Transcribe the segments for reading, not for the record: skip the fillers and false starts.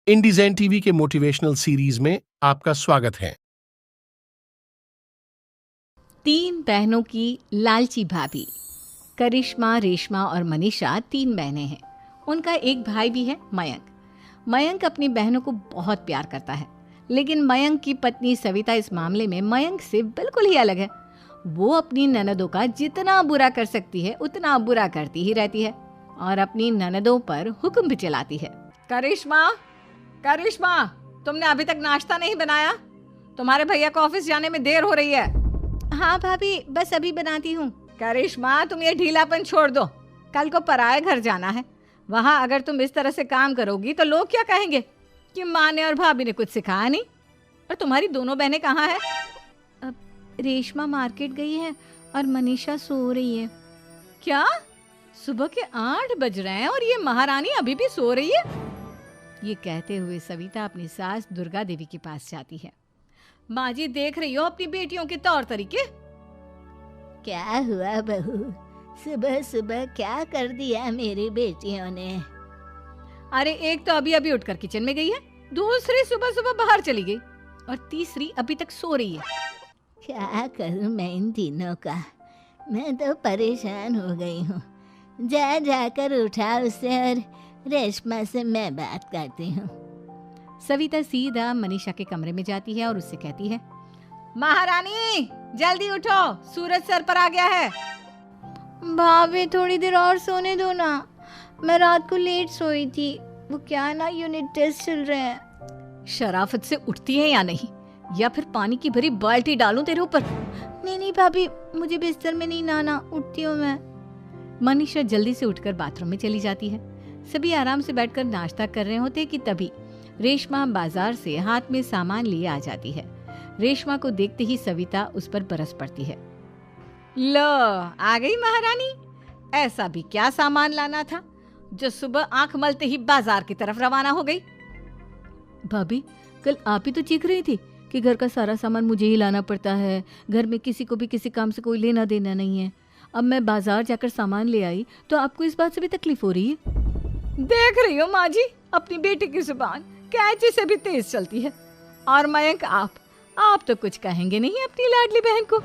इंडिज़ेन TV के motivational series में आपका स्वागत है। 3 बहनों की लालची भाभी। करिश्मा, रेशमा और मनीषा 3 बहनें हैं। उनका एक भाई भी है, मयंक। मयंक अपनी बहनों को बहुत प्यार करता है, लेकिन मयंक की पत्नी सविता इस मामले में मयंक से बिल्कुल ही अलग है। वो अपनी ननदों का जितना बुरा कर सकती है उतना बुरा करती ही रहती है और अपनी ननदों पर हुक्म भी चलाती है। करिश्मा, करिश्मा, तुमने अभी तक नाश्ता नहीं बनाया? तुम्हारे भैया को ऑफिस जाने में देर हो रही है। हाँ भाभी, बस अभी बनाती हूँ। करिश्मा, तुम ये ढीलापन छोड़ दो। कल को पराये घर जाना है। वहाँ अगर तुम इस तरह से काम करोगी तो लोग क्या कहेंगे कि माँ ने और भाभी ने कुछ सिखाया नहीं। और तुम्हारी दोनों बहनें कहाँ हैं? अब रेशमा मार्केट गई है और मनीषा सो रही है। क्या? सुबह के 8 बज रहे हैं और ये महारानी अभी भी सो रही है? ये कहते हुए सविता अपनी सास दुर्गा देवी के पास जाती है। माँ जी, देख रही हो अपनी बेटियों के तौर तरीके? क्या हुआ बहू, सुबह सुबह क्या कर दिया मेरी बेटियों ने? अरे एक तो अभी अभी उठकर किचन में गई है, दूसरी सुबह सुबह बाहर चली गई और तीसरी अभी तक सो रही है। क्या करूं मैं इन तीनों का, मैं तो परेशान हो गई हूँ। जा जाकर उठा उसे और रेशमा से मैं बात करती हूँ। सविता सीधा मनीषा के कमरे में जाती है और उससे कहती है, महारानी जल्दी उठो, सूरज सर पर आ गया है। भाभी थोड़ी देर और सोने दो ना, मैं रात को लेट सोई थी। वो क्या ना, यूनिट टेस्ट चल रहे हैं। शराफत से उठती है या नहीं, या फिर पानी की भरी बाल्टी डालूं तेरे ऊपर? नहीं भाभी, मुझे बिस्तर में नहीं नहाना, उठती हूँ मैं। मनीषा जल्दी से उठकर बाथरूम में चली जाती है। सभी आराम से बैठकर नाश्ता कर रहे होते कि तभी रेशमा बाजार से हाथ में सामान लिए आ जाती है। रेशमा को देखते ही सविता उस पर बरस पड़ती है। लो, आ गई महारानी। ऐसा भी क्या सामान लाना था जो सुबह आंख मलते ही बाजार की तरफ रवाना हो गई? भाभी, कल आप ही तो चीख रही थी कि घर का सारा सामान मुझे ही लाना पड़ता है, घर में किसी को भी किसी काम से कोई लेना देना नहीं है। अब मैं बाजार जाकर सामान ले आई तो आपको इस बात से भी तकलीफ हो रही है? देख रही हो माँ जी, अपनी बेटी की जुबान कैंची से भी तेज चलती है। और मयंक, आप तो कुछ कहेंगे नहीं अपनी लाडली बहन को।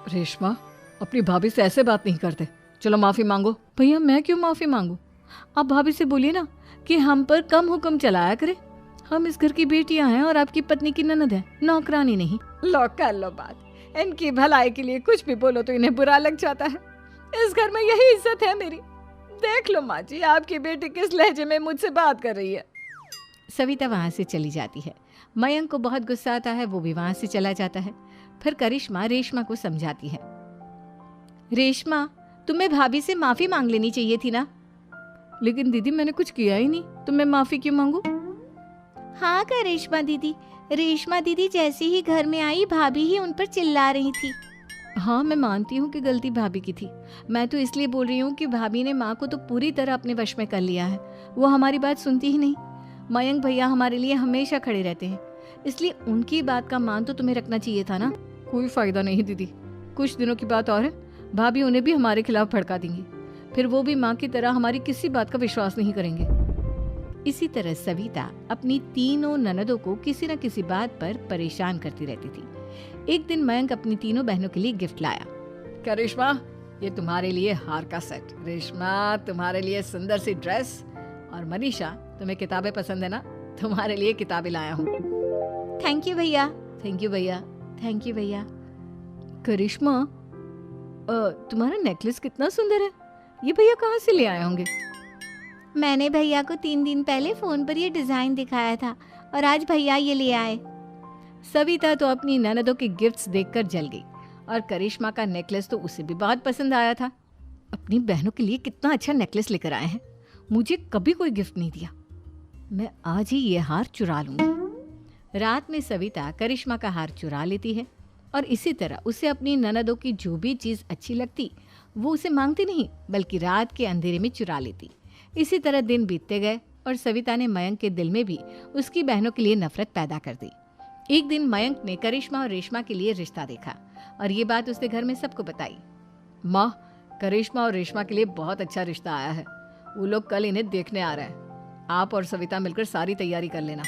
रेशमा, अपनी भाभी से ऐसे बात नहीं करते। चलो माफी मांगो। भैया, मैं क्यों माफी मांगू? आप भाभी से बोलिए ना कि हम पर कम हुक्म चलाया करे। हम इस घर की बेटियां हैं और आपकी पत्नी की ननद है, नौकरानी नहीं। लो कर लो बात। इनकी भलाई के लिए कुछ भी बोलो तो इन्हें बुरा लग जाता है। इस घर में यही इज्जत है मेरी। देख लो माँ जी, आपकी बेटी किस लहजे में मुझसे बात कर रही है। सविता वहां से चली जाती है। मयंक को बहुत गुस्सा आता है, वो भी वहां से चला जाता है। फिर करिश्मा रेशमा को समझाती है, रेशमा, तुम्हें भाभी से माफी मांग लेनी चाहिए थी ना। लेकिन दीदी, मैंने कुछ किया ही नहीं, तो मैं माफी क्यों मांगू? हाँ करिश्मा दीदी, रेशमा दीदी जैसे ही घर में आई भाभी ही उन पर चिल्ला रही थी। हाँ, मैं मानती हूँ कि गलती भाभी की थी। मैं तो इसलिए बोल रही हूँ कि भाभी ने माँ को तो पूरी तरह अपने वश में कर लिया है। वो हमारी बात सुनती ही नहीं। मयंक भैया हमारे लिए हमेशा खड़े रहते हैं, इसलिए उनकी बात का मान तो तुम्हें रखना चाहिए था ना। कोई फायदा नहीं दीदी, कुछ दिनों की बात और है, भाभी उन्हें भी हमारे खिलाफ भड़का देंगी। फिर वो भी माँ की तरह हमारी किसी बात का विश्वास नहीं करेंगे। इसी तरह सविता अपनी तीनों ननदों को किसी न किसी बात पर परेशान करती रहती थी। एक दिन मयंक अपनी तीनों बहनों के लिए गिफ्ट लाया। करिश्मा, ये तुम्हारे लिए हार का सेट। रेशमा, तुम्हारे लिए सुंदर सी ड्रेस। और मनीषा, तुम्हें किताबें पसंद है ना, तुम्हारे लिए किताबें लाया हूँ। थैंक यू भैया। थैंक यू भैया। थैंक यू भैया। करिश्मा, तुम्हारा नेकलेस कितना सुंदर है। ये भैया कहाँ से ले आए होंगे? मैंने भैया को 3 दिन पहले फोन पर ये डिजाइन दिखाया था और आज भैया ये ले आए। सविता तो अपनी ननदों के गिफ्ट्स देखकर जल गई और करिश्मा का नेकलेस तो उसे भी बहुत पसंद आया था। अपनी बहनों के लिए कितना अच्छा नेकलेस लेकर आए हैं, मुझे कभी कोई गिफ्ट नहीं दिया। मैं आज ही ये हार चुरा लूंगी। रात में सविता करिश्मा का हार चुरा लेती है और इसी तरह उसे अपनी ननदों की जो भी चीज़ अच्छी लगती वो उसे मांगती नहीं, बल्कि रात के अंधेरे में चुरा लेती। इसी तरह दिन बीतते गए और सविता ने मयंक के दिल में भी उसकी बहनों के लिए नफरत पैदा कर दी। एक दिन मयंक ने करिश्मा और रेशमा के लिए रिश्ता देखा और ये बात उसने घर में सबको बताई। माँ, करिश्मा और रेशमा के लिए बहुत अच्छा रिश्ता आया है। वो लोग कल इन्हें देखने आ रहे हैं। आप और सविता मिलकर सारी तैयारी कर लेना।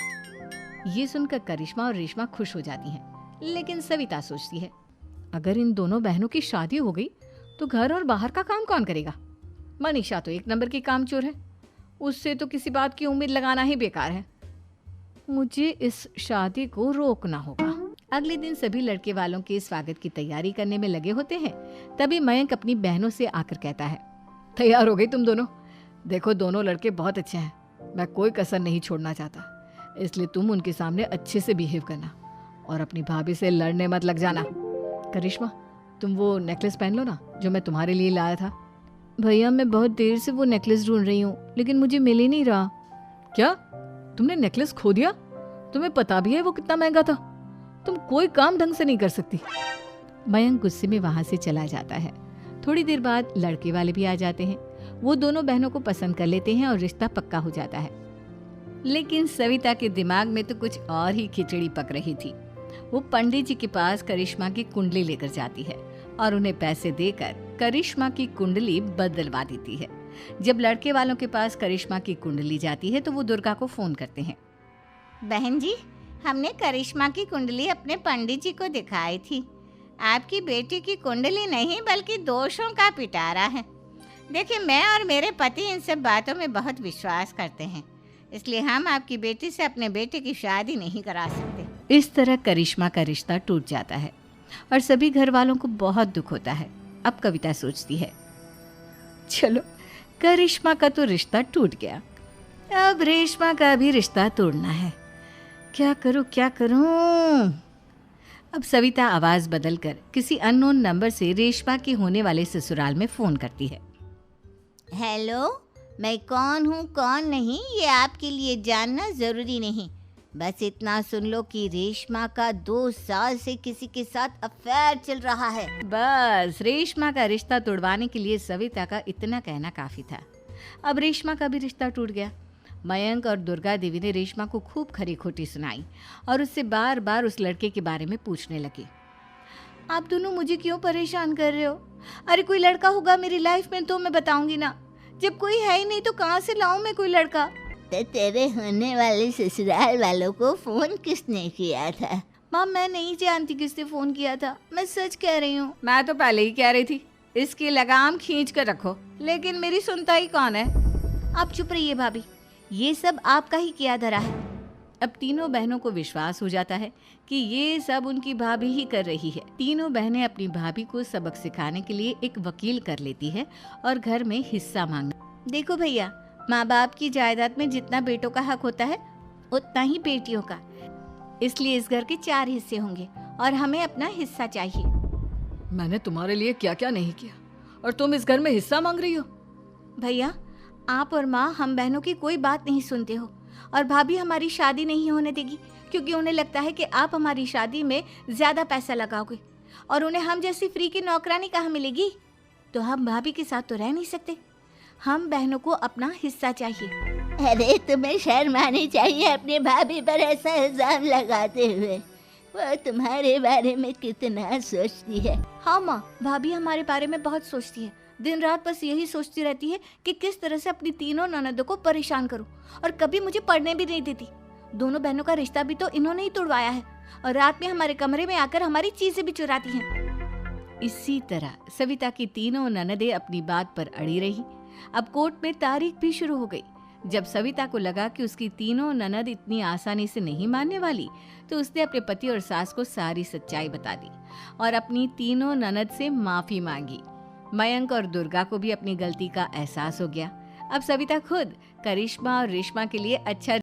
ये सुनकर करिश्मा और रेशमा खुश हो जाती हैं, लेकिन सविता सोचती है, अगर इन दोनों बहनों की शादी हो गई तो घर और बाहर का काम कौन करेगा? मनीषा तो एक नंबर की कामचोर है, उससे तो किसी बात की उम्मीद लगाना ही बेकार है। मुझे इस शादी को रोकना होगा। अगले दिन सभी लड़के वालों के स्वागत की तैयारी करने में लगे होते हैं। तभी मयंक अपनी बहनों से आकर कहता है, तैयार हो गई तुम दोनों? देखो दोनों लड़के बहुत अच्छे हैं, मैं कोई कसर नहीं छोड़ना चाहता, इसलिए तुम उनके सामने अच्छे से बिहेव करना और अपनी भाभी से लड़ने मत लग जाना। करिश्मा, तुम वो नेकलेस पहन लो ना जो मैं तुम्हारे लिए लाया था। भैया मैं बहुत देर से वो नेकलेस ढूंढ रही हूँ, लेकिन मुझे मिल ही नहीं रहा। क्या तुमने नेकलेस खो दिया? तुम्हें पता भी है वो कितना महंगा था? तुम कोई काम ढंग से नहीं कर सकती। मयंक गुस्से में वहां से चला जाता है। थोड़ी देर बाद लड़के वाले भी आ जाते हैं। वो दोनों बहनों को पसंद कर लेते हैं और रिश्ता पक्का हो जाता है। लेकिन सविता के दिमाग में तो कुछ और ही खिचड़ी पक रही थी। वो पंडित जी के पास करिश्मा की कुंडली लेकर जाती है और उन्हें पैसे देकर करिश्मा की कुंडली बदलवा देती है। जब लड़के वालों के पास करिश्मा की कुंडली जाती है तो वो दुर्गा को फोन करते हैं। बहन जी, हमने करिश्मा की कुंडली अपने पंडित जी को दिखाई थी। आपकी बेटी की कुंडली नहीं बल्कि दोषों का पिटारा है। देखिए, मैं और मेरे पति इन सब बातों में बहुत विश्वास करते हैं, इसलिए हम आपकी बेटी से अपने बेटे की शादी नहीं करा सकते। इस तरह करिश्मा का रिश्ता टूट जाता है और सभी घर वालों को बहुत दुख होता है। अब कविता सोचती है, चलो करिश्मा का तो रिश्ता टूट गया, अब रेशमा का भी रिश्ता तोड़ना है। क्या करूं? अब सविता आवाज बदलकर किसी अननोन नंबर से रेशमा के होने वाले ससुराल में फोन करती है। हेलो, मैं कौन हूँ कौन नहीं ये आपके लिए जानना ज़रूरी नहीं। बस इतना सुन लो कि रेशमा का 2 साल से किसी के साथ अफेयर चल रहा है। बस रेशमा का रिश्ता तोड़वाने के लिए सविता का इतना कहना काफी था। अब रेशमा का भी रिश्ता टूट गया। मयंक और दुर्गा देवी ने रेशमा को खूब खरी खोटी सुनाई और उससे बार बार उस लड़के के बारे में पूछने लगी। आप दोनों मुझे क्यों परेशान कर रहे हो? अरे कोई लड़का होगा मेरी लाइफ में तो मैं बताऊंगी ना, जब कोई है ही नहीं तो कहाँ से लाऊं मैं कोई लड़का? तो तेरे होने वाले ससुराल वालों को फोन किसने किया था? माँ मैं नहीं जानती किसने फोन किया था, मैं सच कह रही हूँ। मैं तो पहले ही कह रही थी इसकी लगाम खींच कर रखो, लेकिन मेरी सुनता ही कौन है। आप चुप रहिए भाभी, ये सब आपका ही किया धरा है। अब तीनों बहनों को विश्वास हो जाता है कि ये सब उनकी भाभी ही कर रही है। तीनों बहनें अपनी भाभी को सबक सिखाने के लिए एक वकील कर लेती है और घर में हिस्सा मांगना। देखो भैया, माँ बाप की जायदाद में जितना बेटों का हक होता है उतना ही बेटियों का, इसलिए इस घर के 4 हिस्से होंगे और हमें अपना हिस्सा चाहिए। मैंने तुम्हारे लिए क्या क्या नहीं किया और तुम इस घर में हिस्सा मांग रही हो? भैया, आप और माँ हम बहनों की कोई बात नहीं सुनते हो और भाभी हमारी शादी नहीं होने देगी क्योंकि उन्हें लगता है कि आप हमारी शादी में ज्यादा पैसा लगाओगे और उन्हें हम जैसी फ्री की नौकरानी कहाँ मिलेगी। तो हम भाभी के साथ तो रह नहीं सकते, हम बहनों को अपना हिस्सा चाहिए। अरे तुम्हें शर्म आनी चाहिए अपने भाभी पर ऐसा इल्जाम लगाते हुए। वो तुम्हारे बारे में कितना सोचती है। हाँ माँ, भाभी हमारे बारे में बहुत सोचती है। दिन रात बस यही सोचती रहती है कि किस तरह से अपनी तीनों ननदों को परेशान करूं और कभी मुझे पढ़ने भी नहीं देती। दोनों बहनों का रिश्ता भी तो इन्होंने ही तोड़वाया है और रात में हमारे कमरे में आकर हमारी चीजें भी चुराती हैं। इसी तरह सविता की तीनों ननदें अपनी बात पर अड़ी रही। अब कोर्ट में तारीख भी शुरू हो गई। जब सविता को लगा कि उसकी तीनों ननद इतनी आसानी से नहीं मानने वाली, तो उसने अपने पति और सास को सारी सच्चाई बता दी और अपनी तीनों ननद से माफी मांगी। मयंक और दुर्गा को भी अपनी गलती का एहसास हो गया। अब सविता खुद करिश्मा और रेशमा के लिए अच्छा